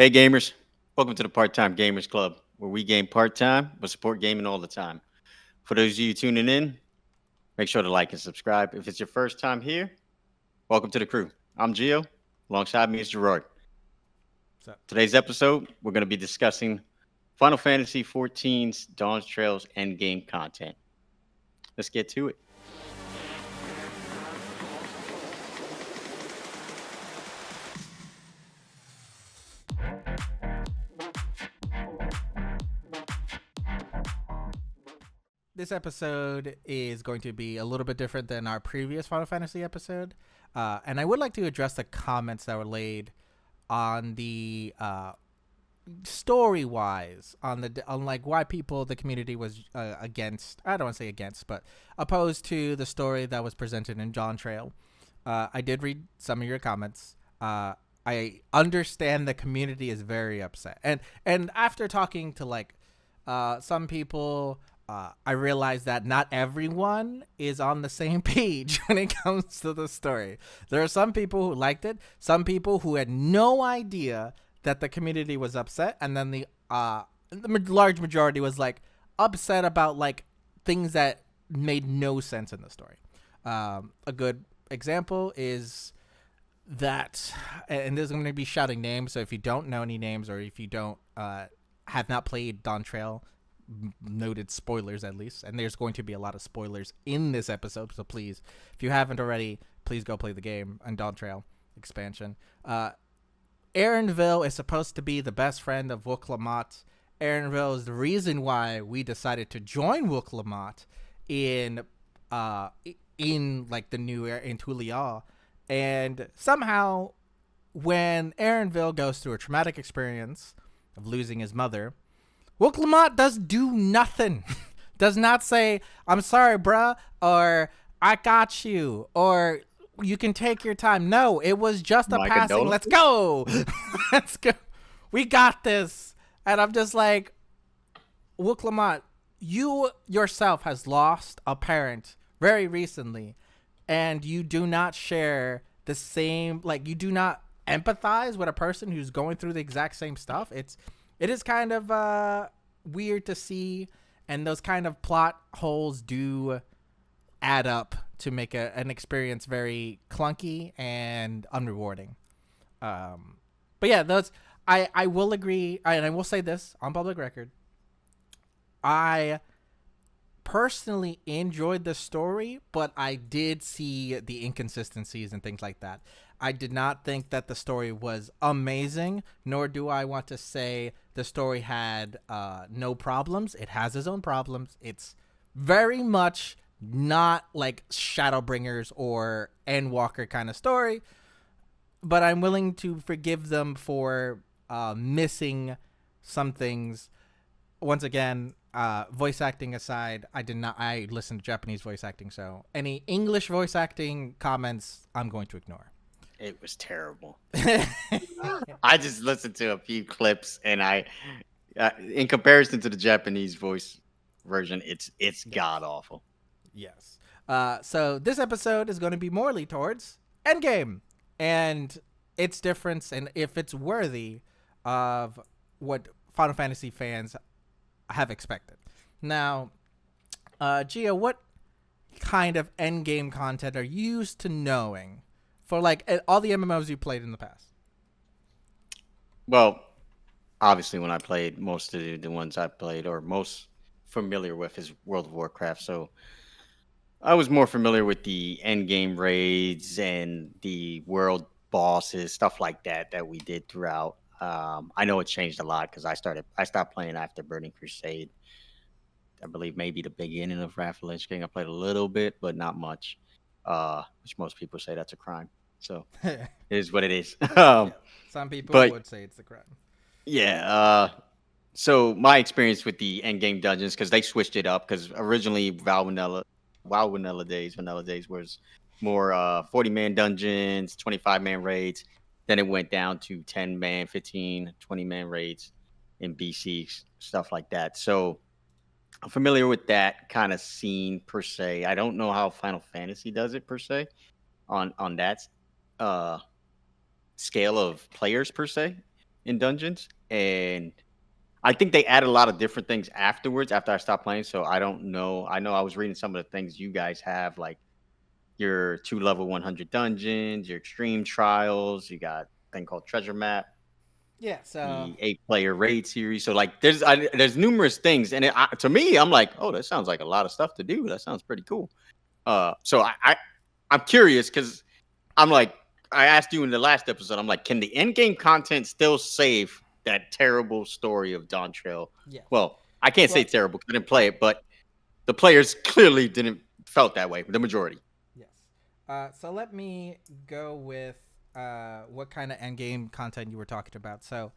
Hey gamers, welcome to the Part-Time Gamers Club, where we game part-time but support gaming all the time. For those of you tuning in, make sure to like and subscribe. If it's your first time here, welcome to the crew. I'm Gio. Alongside me is Gerard. So Today's episode, we're going to be discussing Final Fantasy XIV's Dawntrail's Endgame content. Let's get to it. this episode is going to be a little bit different than our previous Final Fantasy episode, and I would like to address the comments that were laid on the story-wise on like why the community was against. I don't want to say against, but opposed to the story that was presented in Dawntrail. I did read some of your comments. I understand the community is very upset, and after talking to some people, I realized that not everyone is on the same page when it comes to the story. There are some people who liked it, some people who had no idea that the community was upset, and then the large majority was like upset about like things that made no sense in the story. A good example is that, and there's going to be shouting names, so if you don't know any names or if you don't have not played Dawntrail, noted spoilers at least, and there's going to be a lot of spoilers in this episode, so please, if you haven't already, please go play the game and Dawntrail expansion. Aaronville is supposed to be the best friend of Wook-Lamont. Aaronville is the reason why we decided to join Wook-Lamont in like the new in Tulia. And somehow, when Aaronville goes through a traumatic experience of losing his mother, Wook-Lamont does do nothing. Does not say, "I'm sorry, bruh," or "I got you," or "You can take your time." No, it was just a My passing. Let's condolences. go. Let's go. We got this. And I'm just like, Wook-Lamont, you yourself has lost a parent very recently, and you do not share the same, like, you do not empathize with a person who's going through the exact same stuff. It is kind of weird to see, and those kind of plot holes do add up to make an experience very clunky and unrewarding. But yeah, those I will agree, and I will say this on public record. I personally enjoyed the story, but I did see the inconsistencies and things like that. I did not think that the story was amazing, nor do I want to say the story had no problems. It has its own problems. It's very much not like Shadowbringers or Endwalker kind of story, but I'm willing to forgive them for missing some things. Once again, voice acting aside, I listened to Japanese voice acting, so any English voice acting comments I'm going to ignore. It was terrible. I just listened to a few clips, and in comparison to the Japanese voice version, it's Yes. god awful. Yes. So this episode is going to be morely towards Endgame and its difference, and if it's worthy of what Final Fantasy fans have expected. Now, Gia, what kind of Endgame content are you used to knowing for like all the MMOs you played in the past? Well, obviously, when I played most of the ones I played or most familiar with is World of Warcraft. So I was more familiar with the end game raids and the world bosses, stuff like that we did throughout. I know it changed a lot because I stopped playing after Burning Crusade. I believe maybe the beginning of Wrath of Lich King. I played a little bit, but not much. Which most people say that's a crime. So Yeah, it is what it is. um, some people but would say it's the crime. yeah, so my experience with the end game dungeons because they switched it up because originally Vanilla Days was more 40-man dungeons, 25-man raids. Then it went down to 10-man, 15, 20-man raids in BC stuff like that. So I'm familiar with that kind of scene per se. I don't know how Final Fantasy does it per se on that uh scale of players per se in dungeons, and I think they added a lot of different things afterwards after I stopped playing. So I don't know. I know I was reading some of the things you guys have, like your 2 level 100 dungeons, your extreme trials. You got a thing called treasure map, Yeah. So the 8 player raid series. So like there's numerous things, and to me, I'm like, oh, that sounds like a lot of stuff to do. That sounds pretty cool. So I'm curious because I'm like, I asked you in the last episode, I'm like, can the end game content still save that terrible story of Dawntrail? yes. Well, I can't say Well, terrible because I didn't play it, but the players clearly didn't felt that way. The majority. yes. So let me go with what kind of end game content you were talking about. So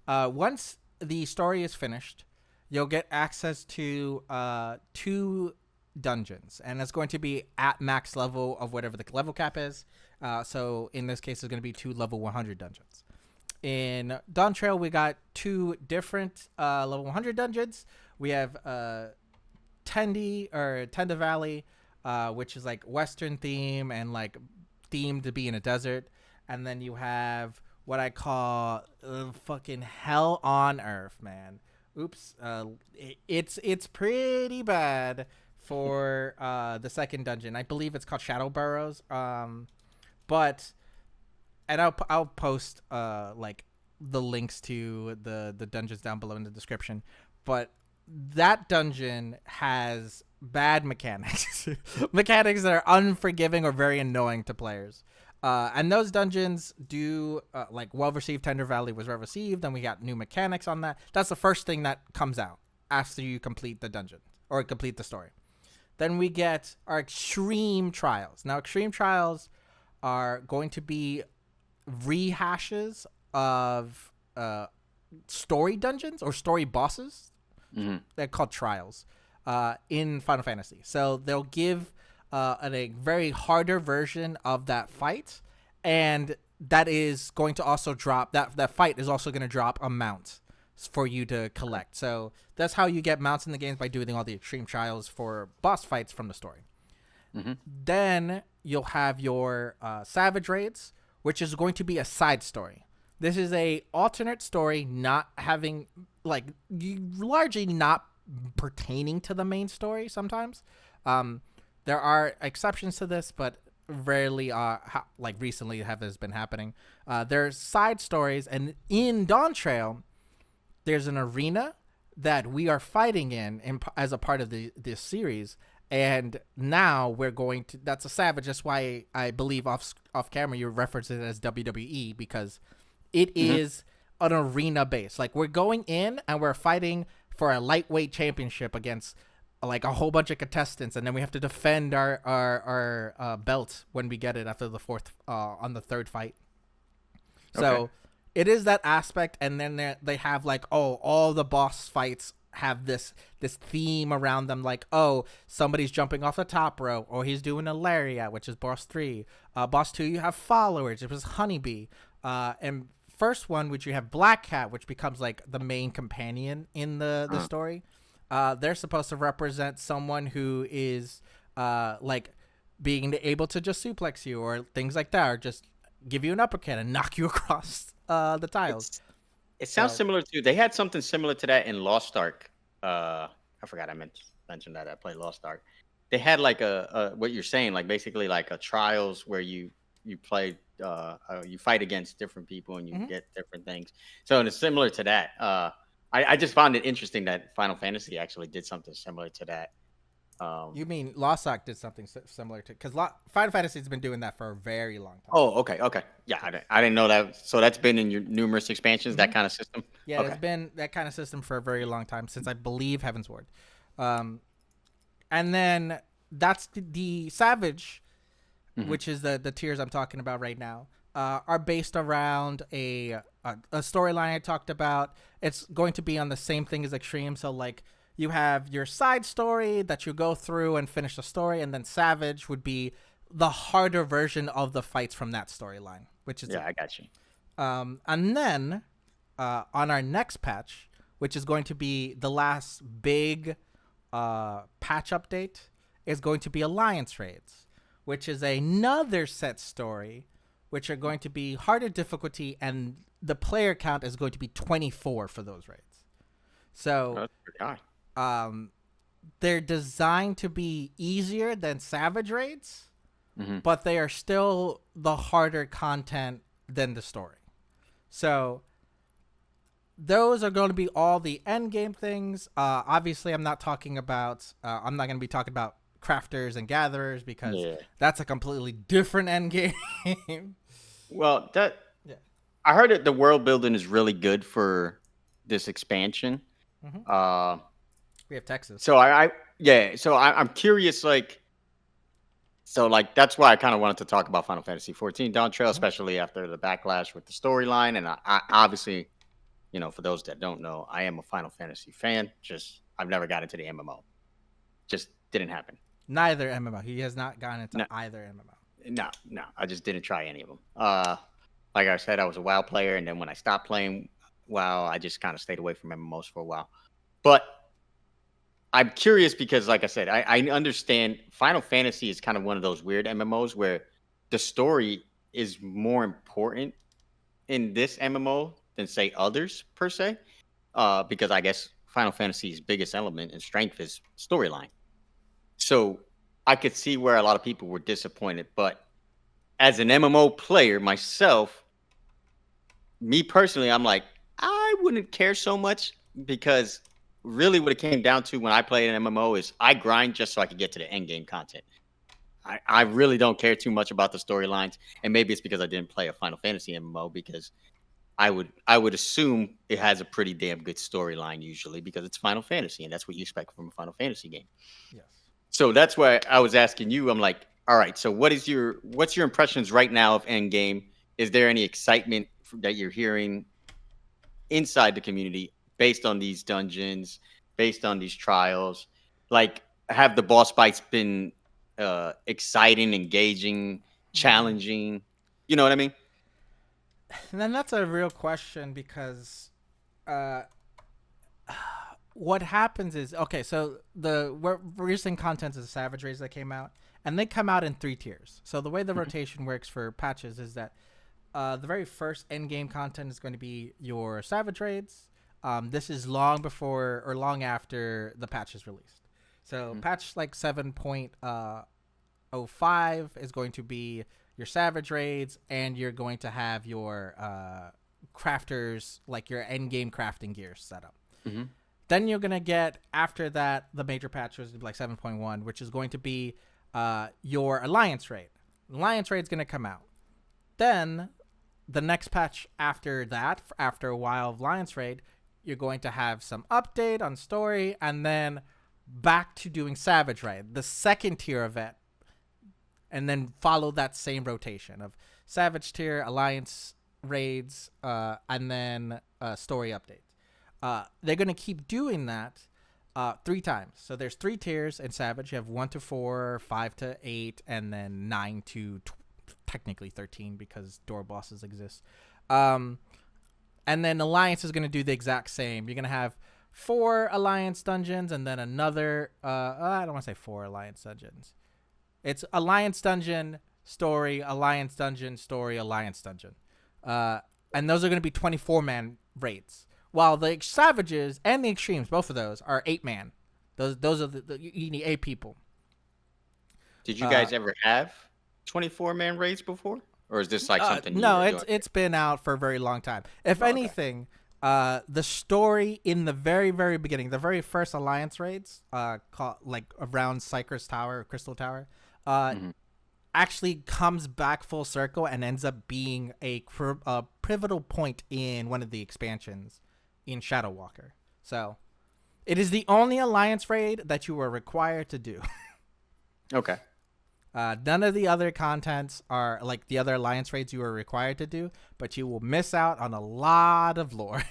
once the story is finished, you'll get access to 2 dungeons, and it's going to be at max level of whatever the level cap is. So in this case, it's going to be 2 level 100 dungeons. In Dawntrail, we got 2 different level 100 dungeons. We have Tenda Valley, which is like Western theme and like themed to be in a desert. And then you have what I call fucking hell on earth, man. Oops. It's pretty bad for the second dungeon. I believe it's called Shadow Burrows. But and I'll post like the links to the dungeons down below in the description. But that dungeon has bad mechanics, mechanics that are unforgiving or very annoying to players. And those dungeons do like well received. Tender Valley was well received, and we got new mechanics on that. That's the first thing that comes out after you complete the dungeon or complete the story. Then we get our extreme trials. Now, extreme trials are going to be rehashes of story dungeons or story bosses. Mm-hmm. They're called trials in Final Fantasy. So they'll give a very harder version of that fight, and that is going to also drop that fight is also going to drop a mount for you to collect. So that's how you get mounts in the games, by doing all the extreme trials for boss fights from the story. Mm-hmm. Then you'll have your Savage Raids, which is going to be a side story. This is a alternate story, not having largely not pertaining to the main story. Sometimes there are exceptions to this, but rarely recently has been happening. There's side stories, and in Dawntrail, there's an arena that we are fighting in as a part of this series. And now we're going to. That's a Savage. That's why I believe off camera you reference it as WWE, because it is an arena base. Like, we're going in and we're fighting for a lightweight championship against like a whole bunch of contestants, and then we have to defend our belt when we get it after the on the third fight. So Okay. it is that aspect, and then they have like, oh, all the boss fights have this theme around them, like, oh, somebody's jumping off the top rope, or he's doing a lariat, which is boss 3. Boss 2, you have followers, it was Honeybee, and first one, which you have Black Cat, which becomes like the main companion in the story. They're supposed to represent someone who is like being able to just suplex you or things like that, or just give you an uppercut and knock you across the tiles. It sounds similar to. They had something similar to that in Lost Ark. I forgot I mentioned that I played Lost Ark. They had like a what you're saying, like basically like a trials where you play you fight against different people and you get different things. So it's similar to that. I just found it interesting that Final Fantasy actually did something similar to that. You mean Lost Ark did something similar to, because Final Fantasy has been doing that for a very long time. Oh, okay. Yeah, I didn't know that. So that's been in your numerous expansions, that kind of system? Yeah, It's been that kind of system for a very long time, since I believe Heaven's Ward. And then that's the Savage, which is the tiers I'm talking about right now, are based around a storyline I talked about. It's going to be on the same thing as Extreme. So like, you have your side story that you go through and finish the story, and then Savage would be the harder version of the fights from that storyline, which is I got you. and then on our next patch, which is going to be the last big patch update, is going to be Alliance Raids, which is another set story, which are going to be harder difficulty and the player count is going to be 24 for those raids. So That's pretty high. they're designed to be easier than Savage raids, Mm-hmm. but they are still the harder content than the story. So those are going to be all the end game things. Obviously, I'm not talking about. I'm not going to be talking about crafters and gatherers because that's a completely different end game. Well, Yeah. I heard that the world building is really good for this expansion. Mm-hmm. We have Texas. So I'm curious, like that's why I kind of wanted to talk about Final Fantasy XIV Dawntrail, especially after the backlash with the storyline. And I obviously, for those that don't know, I am a Final Fantasy fan. Just I've never got into the MMO. Just didn't happen. Neither MMO. He has not gotten into either MMO. No, I just didn't try any of them. Like I said, I was a WoW player, and then when I stopped playing WoW, I just kind of stayed away from MMOs for a while. But I'm curious because, like I said, I understand Final Fantasy is kind of one of those weird MMOs where the story is more important in this MMO than, say, others, per se. Because I guess Final Fantasy's biggest element and strength is storyline. So I could see where a lot of people were disappointed. But as an MMO player myself, me personally, I'm like, I wouldn't care so much because really what it came down to when I played an MMO is I grind just so I could get to the end game content. I really don't care too much about the storylines. And maybe it's because I didn't play a Final Fantasy MMO because I would assume it has a pretty damn good storyline usually because it's Final Fantasy and that's what you expect from a Final Fantasy game. Yes. So that's why I was asking you. I'm like, all right, so what's your impressions right now of Endgame? Is there any excitement that you're hearing inside the community based on these dungeons, based on these trials? Like, have the boss fights been exciting, engaging, challenging? You know what I mean? And then that's a real question because what happens is, okay, so the recent content is the Savage Raids that came out, and they come out in 3 tiers. So the way the rotation works for patches is that the very first end game content is going to be your Savage Raids. This is long before or long after the patch is released. So patch like 7.05 is going to be your Savage Raids, and you're going to have your crafters, like your end game crafting gear set up. Mm-hmm. Then you're going to get, after that, the major patch was like 7.1, which is going to be your Alliance Raid. Alliance Raid is going to come out. Then the next patch after that, after a while of Alliance Raid, you're going to have some update on story, and then back to doing Savage Raid, the second tier of it, and then follow that same rotation of Savage tier, Alliance raids, and then story updates. They're going to keep doing that 3 times. So there's 3 tiers in Savage. You have 1 to 4, 5 to 8, and then 9 to technically 13 because door bosses exist. And then Alliance is going to do the exact same. You're going to have 4 Alliance dungeons and then another. I don't want to say 4 Alliance dungeons. It's Alliance dungeon, story, Alliance dungeon, story, Alliance dungeon. And those are going to be 24-man raids. While the Savages and the Extremes, both of those, are 8-man. Those are you need 8 people. Did you guys ever have 24-man raids before? Or is this like something new? No, it's been out for a very long time. If anything, the story in the very, very beginning, the very first Alliance raids, called like around Cypress Tower, Crystal Tower, actually comes back full circle and ends up being a pivotal point in one of the expansions in Shadow Walker. So it is the only Alliance raid that you are required to do. Okay. None of the other contents are like the other Alliance raids you are required to do, but you will miss out on a lot of lore.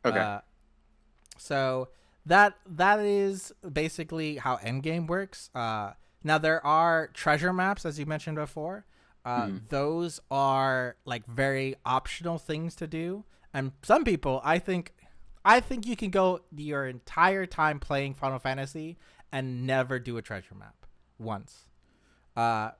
Okay. So that is basically how Endgame works. Now there are treasure maps, as you mentioned before. Those are like very optional things to do, and some people, I think you can go your entire time playing Final Fantasy and never do a treasure map once,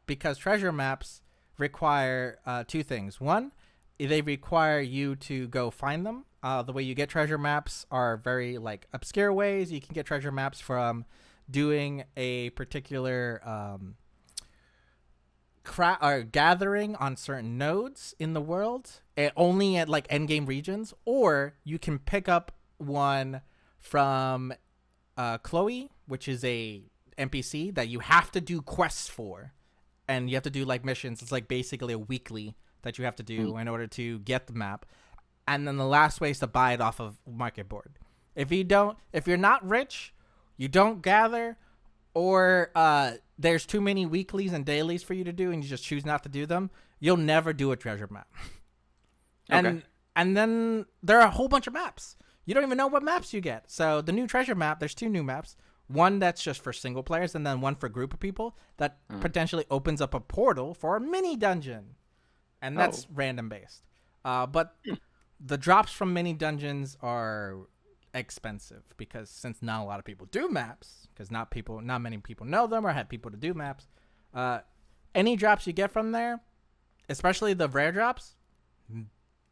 because treasure maps require 2 things. One, they require you to go find them. The way you get treasure maps are very like obscure ways. You can get treasure maps from doing a particular or gathering on certain nodes in the world, only at like endgame regions, or you can pick up one from Chloe, which is a NPC that you have to do quests for, and you have to do like missions. It's like basically a weekly that you have to do in order to get the map. And then the last way is to buy it off of market board. If you're not rich, you don't gather, or there's too many weeklies and dailies for you to do and you just choose not to do them, you'll never do a treasure map. Okay. And then there are a whole bunch of maps. You don't even know what maps you get. So the new treasure map, there's 2 new maps. One that's just for single players, and then one for group of people that potentially opens up a portal for a mini dungeon. And that's random based. But the drops from mini dungeons are expensive because since not a lot of people do maps, because not many people know them or have people to do maps, any drops you get from there, especially the rare drops,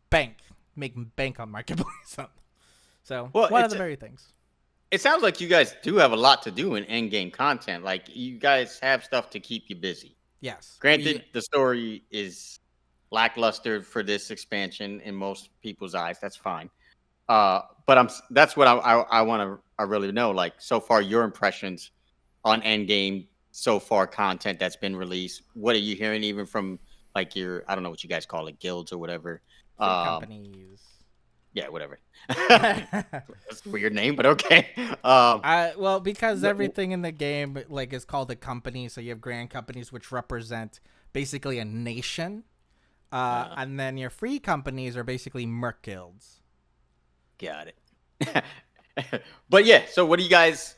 make bank on marketplace. So one of the very things. It sounds like you guys do have a lot to do in endgame content. Like you guys have stuff to keep you busy. Yes. Granted, the story is lackluster for this expansion in most people's eyes. That's fine. But that's what I want to I really know. Like so far, your impressions on endgame so far content that's been released. What are you hearing even from like your, I don't know what you guys call it, guilds or whatever. Companies. Yeah, whatever. That's a weird name, but okay. Well, because everything in the game like is called a company, so you have grand companies which represent basically a nation, and then your free companies are basically merc guilds. Got it. But yeah, so what do you guys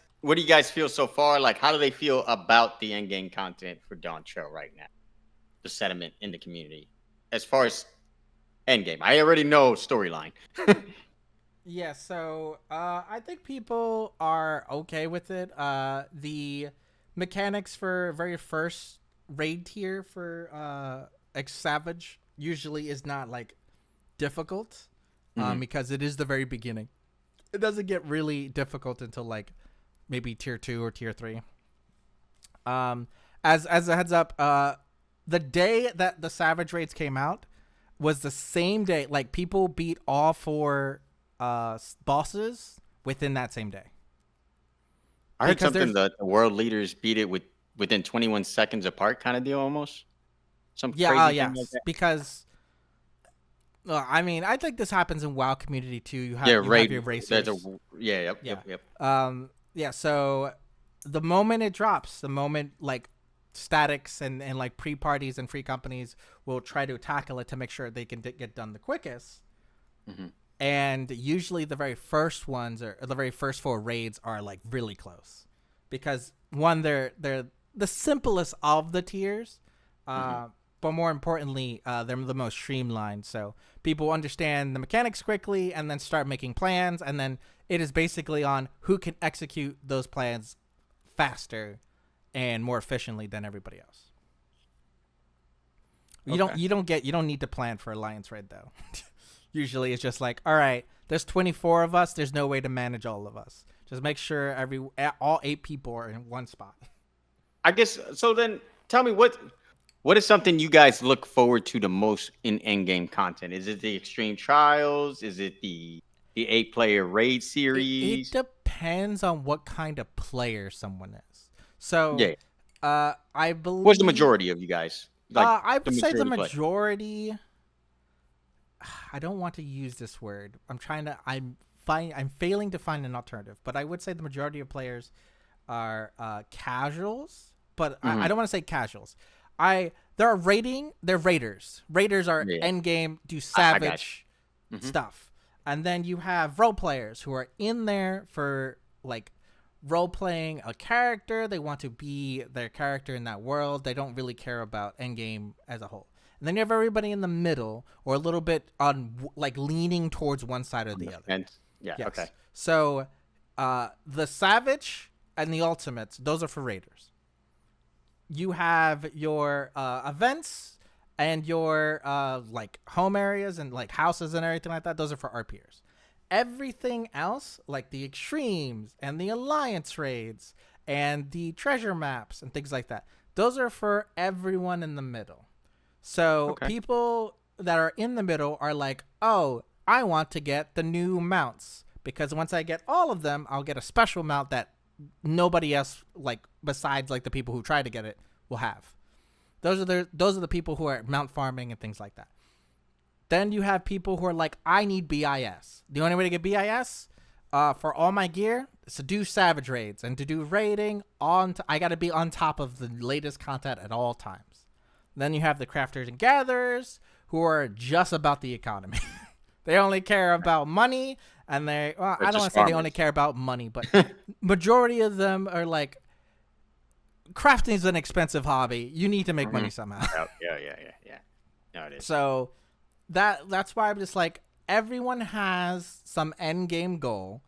feel so far? Like, how do they feel about the endgame content for Dawntrail right now? The sentiment in the community as far as endgame. I already know storyline. Yeah, so I think people are okay with it. The mechanics for very first raid tier for Savage usually is not like difficult, because it is the very beginning. It doesn't get really difficult until like maybe tier 2 or tier 3. As a heads up, the day that the Savage raids came out was the same day. Like people beat all 4 bosses within that same day. I heard something that the world leaders beat it within 21 seconds apart, kind of deal almost. Some crazy thing like that. Because I mean, I think this happens in WoW community too. You have your racers. Yep. Yeah. So the moment it drops, the moment like statics and like pre-parties and free companies will try to tackle it to make sure they can get done the quickest. And usually the very first ones or the very first 4 raids are like really close because one, they're the simplest of the tiers, but more importantly, they're the most streamlined. So people understand the mechanics quickly and then start making plans, and then it is basically on who can execute those plans faster and more efficiently than everybody else. You don't need to plan for Alliance Raid though. Usually it's just like, all right, there's 24 of us. There's no way to manage all of us. Just make sure all 8 people are in one spot. I guess so. Then tell me what is something you guys look forward to the most in endgame content? Is it the extreme trials? Is it the 8-player raid series? It depends on what kind of player someone is. So I believe. What's the majority of you guys? Like, I would say the majority. I don't want to use this word. I'm failing to find an alternative, but I would say the majority of players are casuals, but I don't want to say casuals. They're raiders. Raiders are endgame, do savage stuff. And then you have role players who are in there for like role playing a character. They want to be their character in that world. They don't really care about endgame as a whole. And then you have everybody in the middle, or a little bit on like leaning towards one side or the other. And okay. So the Savage and the Ultimates, those are for raiders. You have your events and your like home areas and like houses and everything like that, those are for RPers. Everything else, like the extremes and the alliance raids and the treasure maps and things like that, those are for everyone in the middle. So people that are in the middle are like, oh, I want to get the new mounts because once I get all of them, I'll get a special mount that nobody else, like besides like the people who try to get it, will have. Those are the people who are mount farming and things like that. Then you have people who are like, I need BIS. The only way to get BIS for all my gear is to do savage raids and to do raiding I got to be on top of the latest content at all times. Then you have the crafters and gatherers who are just about the economy. They only care about money, and I don't want to say they only care about money, but majority of them are like, crafting is an expensive hobby. You need to make money somehow. Yeah. No, it is. So that's why I'm just like, everyone has some end game goal,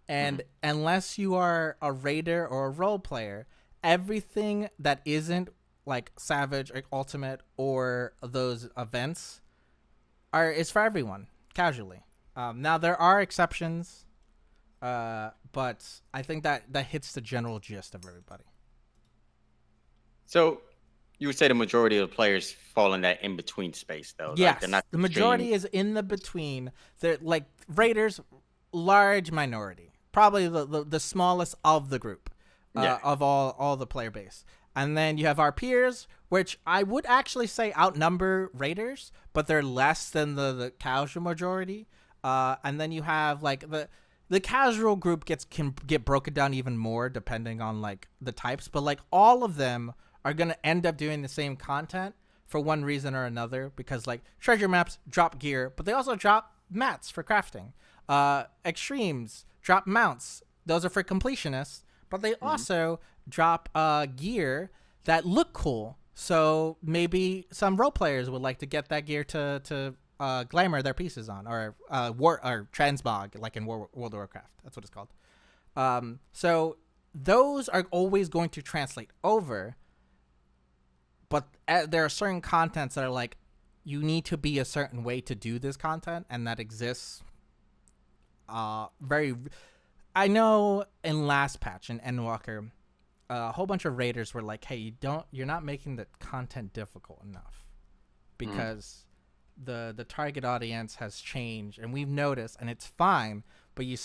and unless you are a raider or a role player, everything that isn't like Savage or Ultimate or those events is for everyone casually. Now there are exceptions, but I think that hits the general gist of everybody. So you would say the majority of the players fall in that in between space, though. Yes, like they're not the majority is in the between. They're like raiders, large minority, probably the smallest of the group, of all the player base. And then you have our peers, which I would actually say outnumber raiders, but they're less than the casual majority. And then you have like the casual group can get broken down even more depending on like the types, but like all of them are going to end up doing the same content for one reason or another, because like treasure maps drop gear, but they also drop mats for crafting. Extremes drop mounts. Those are for completionists, but they also drop gear that look cool. So maybe some role players would like to get that gear to glamour their pieces on, or transmog, like in World of Warcraft. That's what it's called. So those are always going to translate over, but there are certain contents that are like, you need to be a certain way to do this content, and that exists. I know in last patch in Endwalker, a whole bunch of raiders were like, hey, you're not making the content difficult enough, because the target audience has changed, and we've noticed, and it's fine, but you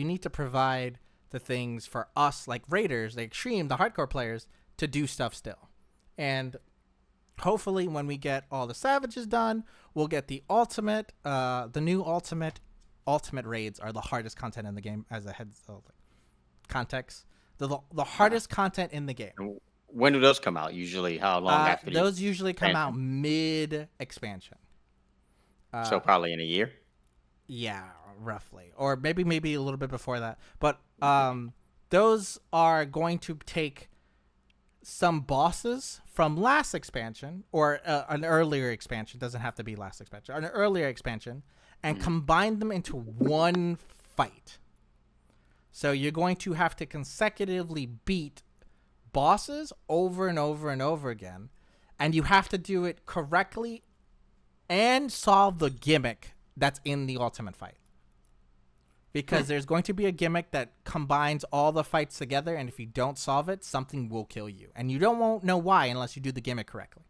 need to provide the things for us, like raiders, the extreme, the hardcore players, to do stuff still. And hopefully when we get all the savages done, we'll get the ultimate, the new ultimate raids are the hardest content in the game, as a heads context. The hardest content in the game. When do those come out? Usually, how long after those usually come out mid expansion. So probably in a year. Yeah, roughly, or maybe a little bit before that. But those are going to take some bosses from last expansion, or an earlier expansion. Doesn't have to be last expansion. An earlier expansion, and combine them into one fight. So you're going to have to consecutively beat bosses over and over and over again, and you have to do it correctly and solve the gimmick that's in the ultimate fight. Because there's going to be a gimmick that combines all the fights together, and if you don't solve it, something will kill you. And you won't know why unless you do the gimmick correctly.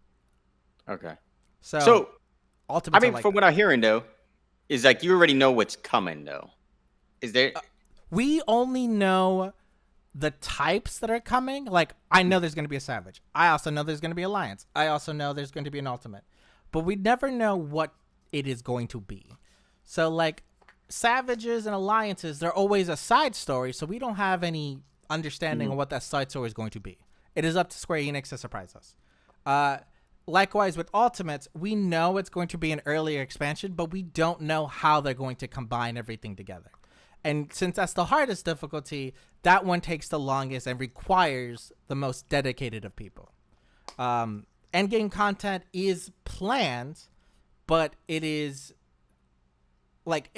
Okay. So I mean, from what I'm hearing, though, is like you already know what's coming, though. Is there... we only know the types that are coming. Like, I know there's going to be a Savage. I also know there's going to be Alliance. I also know there's going to be an Ultimate. But we never know what it is going to be. So, like, Savages and Alliances, they're always a side story, so we don't have any understanding of what that side story is going to be. It is up to Square Enix to surprise us. Likewise, with Ultimates, we know it's going to be an earlier expansion, but we don't know how they're going to combine everything together. And since that's the hardest difficulty, that one takes the longest and requires the most dedicated of people. Endgame content is planned, but it is like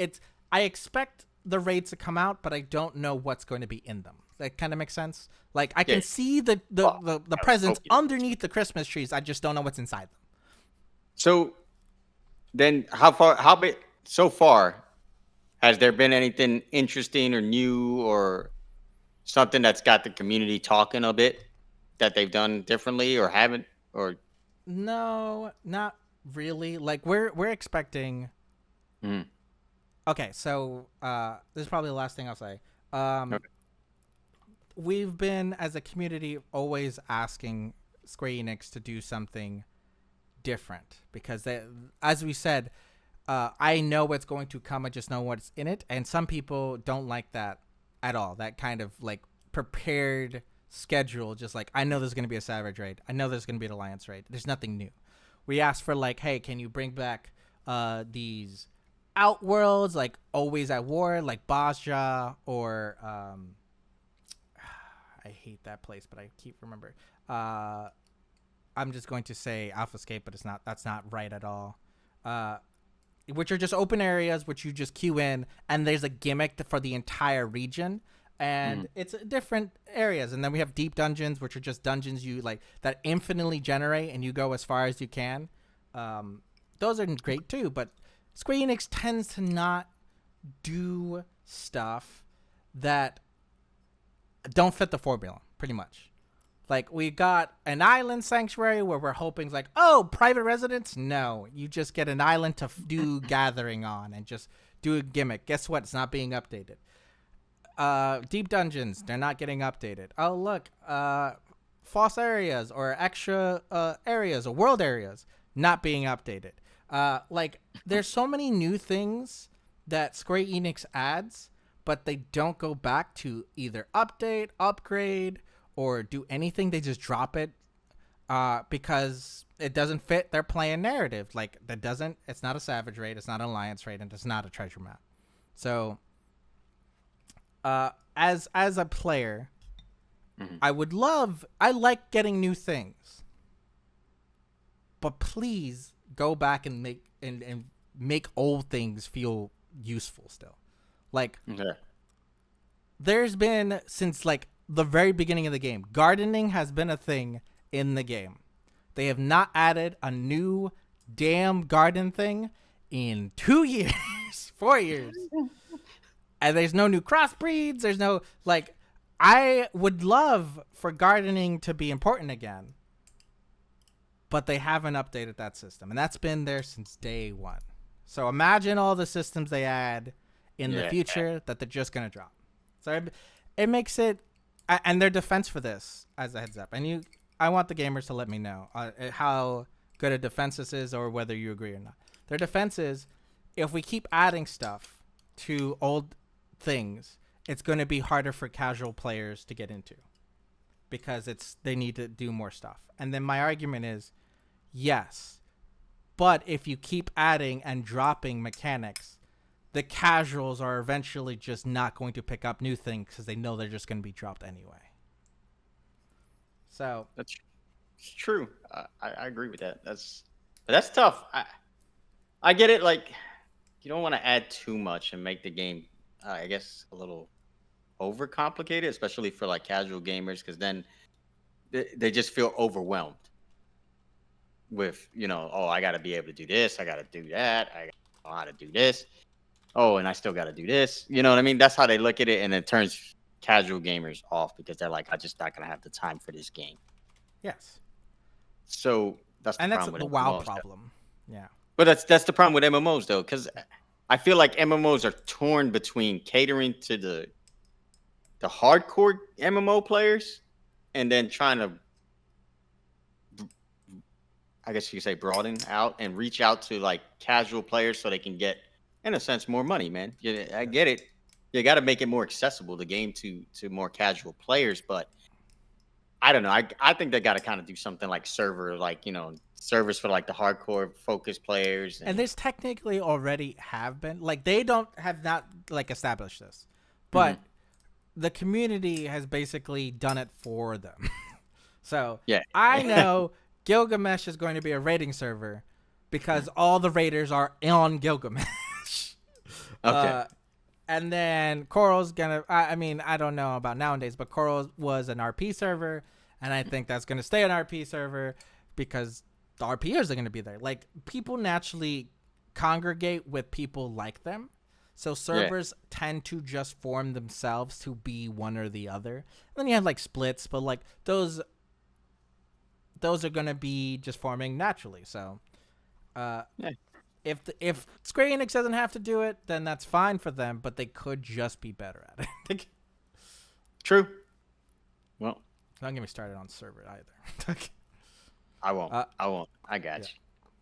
I expect the raids to come out, but I don't know what's going to be in them. That kind of makes sense. Like I can see the presents underneath the Christmas trees. I just don't know what's inside them. So then, how big so far? Has there been anything interesting or new or something that's got the community talking a bit that they've done differently or haven't? Or No, not really. Like we're expecting. mm, Okay, so this is probably the last thing I'll say. Um, okay. we've been as a community always asking Square Enix to do something different because they, as we said, I know what's going to come. I just know what's in it, and some people don't like that at all. That kind of like prepared schedule, just like I know there's going to be a Savage raid. I know there's going to be an Alliance raid. There's nothing new. We asked for like, hey, can you bring back these outworlds like always at war, like Basja or I hate that place, but I keep remembering. I'm just going to say Alphascape, but it's not. That's not right at all. Which are just open areas which you just queue in, and there's a gimmick for the entire region, and it's different areas. And then we have deep dungeons, which are just dungeons you like that infinitely generate, and you go as far as you can. Those are great too, but Square Enix tends to not do stuff that don't fit the formula, pretty much. Like, we got an island sanctuary where we're hoping, like, oh, private residence? No. You just get an island to do gathering on and just do a gimmick. Guess what? It's not being updated. Deep dungeons, they're not getting updated. Oh, look, false areas or extra areas or world areas not being updated. Like, there's so many new things that Square Enix adds, but they don't go back to either update, upgrade, or do anything. They just drop it because it doesn't fit their plan narrative. Like, it's not a Savage raid, it's not an Alliance raid, and it's not a treasure map. So as a player, I like getting new things, but please go back and make old things feel useful still. Like, there's been, since like the very beginning of the game, gardening has been a thing in the game. They have not added a new damn garden thing in 2 years, 4 years. And there's no new crossbreeds. There's no, like, I would love for gardening to be important again, but they haven't updated that system. And that's been there since day one. So imagine all the systems they add in the future that they're just going to drop. So it makes it, and their defense for this, as a heads up, and I want the gamers to let me know how good a defense this is or whether you agree or not. Their defense is, if we keep adding stuff to old things, it's going to be harder for casual players to get into because they need to do more stuff. And then my argument is, yes, but if you keep adding and dropping mechanics, the casuals are eventually just not going to pick up new things because they know they're just going to be dropped anyway. So That's true. I agree with that. That's tough. I get it. Like, you don't want to add too much and make the game, I guess, a little overcomplicated, especially for like casual gamers, because then they just feel overwhelmed with, oh, I got to be able to do this, I got to do that, I got to know how to do this. Oh, and I still got to do this. You know what I mean? That's how they look at it, and it turns casual gamers off because they're like, I'm just not gonna have the time for this game. yes, So that's the and that's problem with the WoW MMOs. problem. Yeah, But that's the problem with MMOs though, because I feel like MMOs are torn between catering to the hardcore MMO players and then trying to, I guess you could say, broaden out and reach out to like casual players so they can get, in a sense, more money, man. I get it. You got to make it more accessible, the game, to more casual players. But I don't know. I think they got to kind of do something like servers for like the hardcore focused players. and there's technically already have been, like, they have not like established this, but the community has basically done it for them. So yeah, I know Gilgamesh is going to be a raiding server because all the raiders are on Gilgamesh. okay. And then Coral's gonna, I don't know about nowadays, but Coral was an RP server, and I think that's gonna stay an RP server because the RPers are going to be there. Like, people naturally congregate with people like them. So servers tend to just form themselves to be one or the other. And then you have like splits, but like those are going to be just forming naturally. So if Square Enix doesn't have to do it, then that's fine for them, but they could just be better at it. True. Well, don't get me started on server either. I won't. I got you.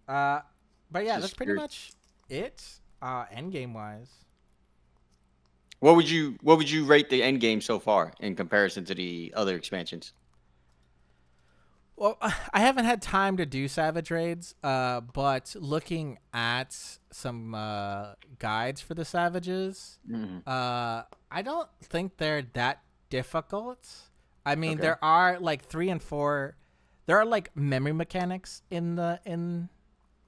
But yeah, that's pretty much it. Endgame wise. What would you rate the end game so far in comparison to the other expansions? Well, I haven't had time to do Savage Raids, but looking at some guides for the Savages, I don't think they're that difficult. I mean, there are like 3 and 4. There are like memory mechanics in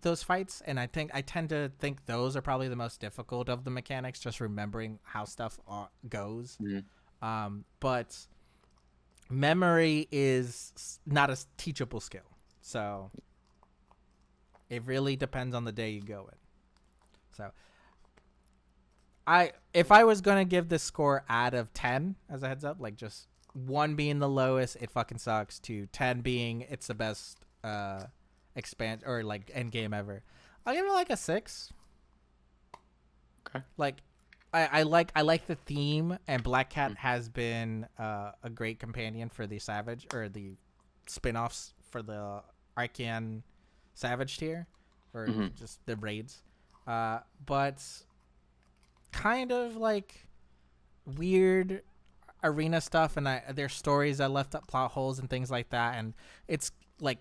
those fights, and I tend to think those are probably the most difficult of the mechanics, just remembering how stuff goes. But memory is not a teachable skill, so it really depends on the day you go in. So if I was gonna give this score out of 10 as a heads up, like just 1 being the lowest, it fucking sucks, to 10 being it's the best expand or like end game ever, I'll give it like a 6. Okay. Like I like the theme, and Black Cat has been a great companion for the Savage or the spin-offs for the Arcane Savage tier or just the raids, but kind of like weird arena stuff, and there's stories that left up plot holes and things like that, and it's like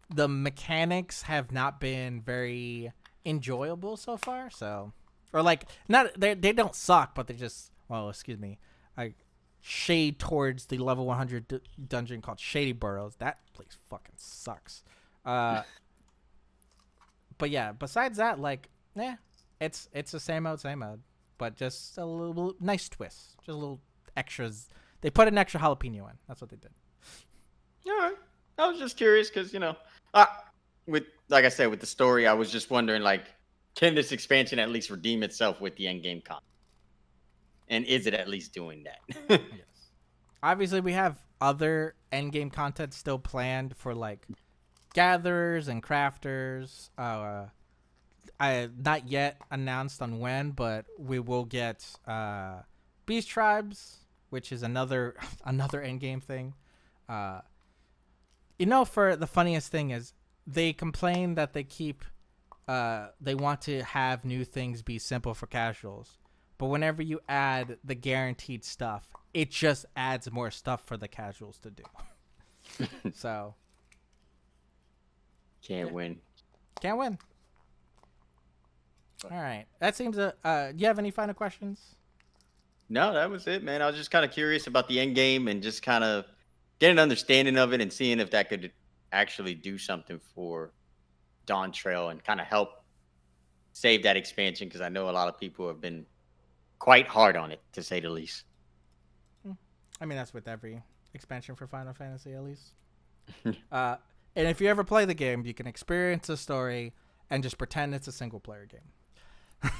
the mechanics have not been very enjoyable so far. So, or like not they don't suck, but they just, well, excuse me, I shade towards the level 100 dungeon called Shady Burrows. That place fucking sucks. But yeah, besides that, like, it's the same old, but just a little nice twist, just a little extras. They put an extra jalapeno in. That's what they did. All right. I was just curious because, with, like I said, with the story, I was just wondering, like, can this expansion at least redeem itself with the end game content? And is it at least doing that? Yes. Obviously, we have other end game content still planned for like gatherers and crafters. I not yet announced on when, but we will get Beast Tribes, which is another end game thing. For the funniest thing is they complain that they want to have new things be simple for casuals, but whenever you add the guaranteed stuff, it just adds more stuff for the casuals to do. So can't win. All right, that seems do you have any final questions? No, that was it, man. I was just kind of curious about the end game and just kind of get an understanding of it and seeing if that could actually do something for Dawntrail and kind of help save that expansion, because I know a lot of people have been quite hard on it, to say the least. I mean, that's with every expansion for Final Fantasy, at least. And if you ever play the game, you can experience the story and just pretend it's a single-player game.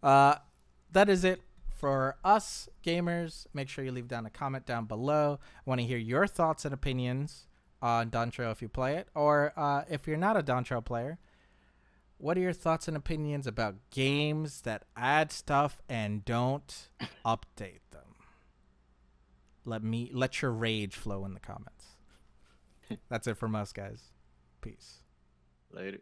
That is it for us gamers. Make sure you leave down a comment down below. I want to hear your thoughts and opinions on Dawntrail if you play it, or if you're not a Dawntrail player, what are your thoughts and opinions about games that add stuff and don't update them? Let your rage flow in the comments. That's it from us, guys. Peace. Later.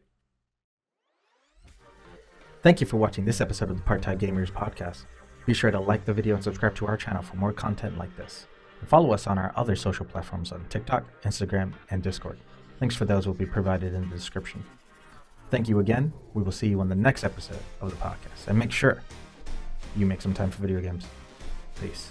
Thank you for watching this episode of the Part-Time Gamers Podcast. Be sure to like the video and subscribe to our channel for more content like this. And follow us on our other social platforms on TikTok, Instagram, and Discord. Links for those will be provided in the description. Thank you again. We will see you on the next episode of the podcast. And make sure you make some time for video games. Peace.